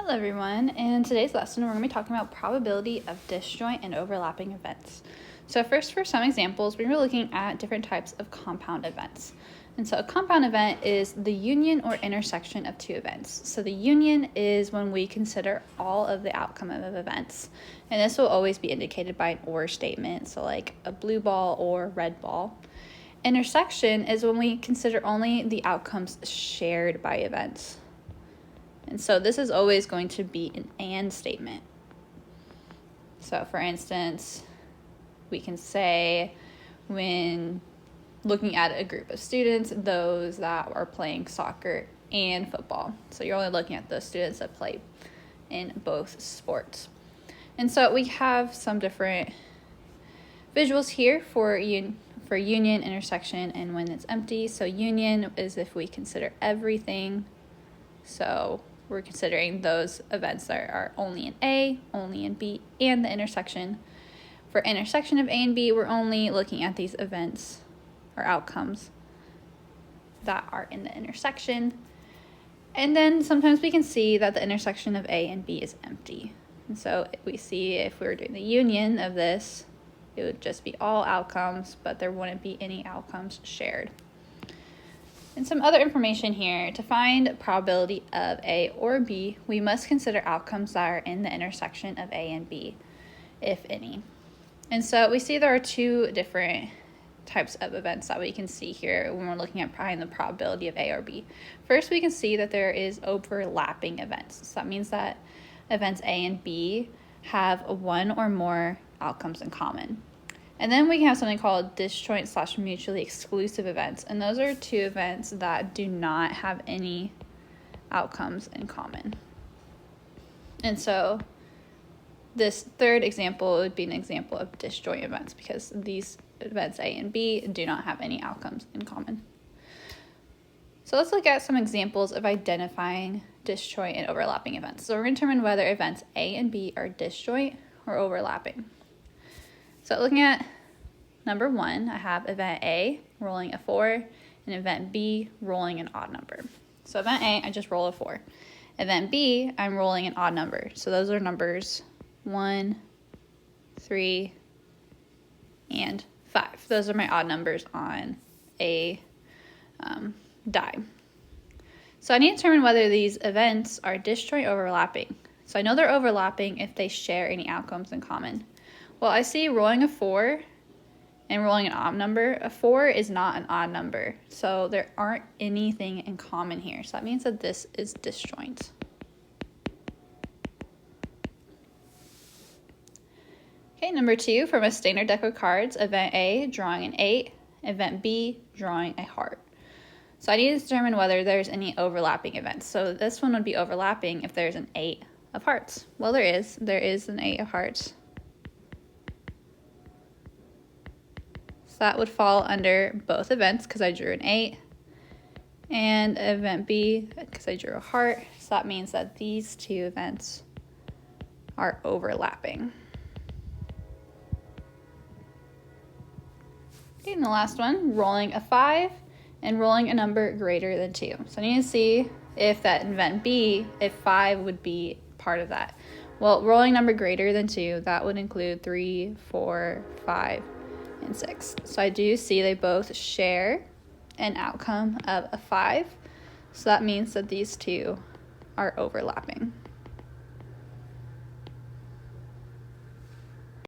Hello everyone, in today's lesson we're going to be talking about probability of disjoint and overlapping events. So first, for some examples, we were looking at different types of compound events. And so a compound event is the union or intersection of two events. So the union is when we consider all of the outcome of events. And this will always be indicated by an or statement, so like a blue ball or red ball. Intersection is when we consider only the outcomes shared by events. And so this is always going to be an and statement. So for instance, we can say when looking at a group of students, those that are playing soccer and football. So you're only looking at those students that play in both sports. And so we have some different visuals here for union, intersection, and when it's empty. So union is if we consider everything. So we're considering those events that are only in A, only in B, and the intersection. For intersection of A and B, we're only looking at these events or outcomes that are in the intersection. And then sometimes we can see that the intersection of A and B is empty. And so we see if we were doing the union of this, it would just be all outcomes, but there wouldn't be any outcomes shared. And some other information here. To find probability of A or B, we must consider outcomes that are in the intersection of A and B, if any. And so we see there are two different types of events that we can see here when we're looking at finding the probability of A or B. First, we can see that there is overlapping events. So that means that events A and B have one or more outcomes in common. And then we can have something called disjoint / mutually exclusive events. And those are two events that do not have any outcomes in common. And so this third example would be an example of disjoint events because these events A and B do not have any outcomes in common. So let's look at some examples of identifying disjoint and overlapping events. So we're going to determine whether events A and B are disjoint or overlapping. So looking at number 1, I have event A rolling a 4 and event B rolling an odd number. So event A, I just roll a 4. Event B, I'm rolling an odd number. So those are numbers 1, 3, and 5. Those are my odd numbers on a die. So I need to determine whether these events are disjoint or overlapping. So I know they're overlapping if they share any outcomes in common. Well, I see rolling a 4 and rolling an odd number. A 4 is not an odd number, so there aren't anything in common here. So that means that this is disjoint. Okay, number 2, from a standard deck of cards, event A, drawing an 8, event B, drawing a heart. So I need to determine whether there's any overlapping events. So this one would be overlapping if there's an 8 of hearts. Well, there is an 8 of hearts. So that would fall under both events because I drew an 8, and event B because I drew a heart. So that means that these two events are overlapping. Okay, and the last one, rolling a 5 and rolling a number greater than 2. So I need to see if that event B, if 5 would be part of that. Well, rolling number greater than 2, that would include 3, 4, 5, and 6. So I do see they both share an outcome of a 5. So that means that these two are overlapping.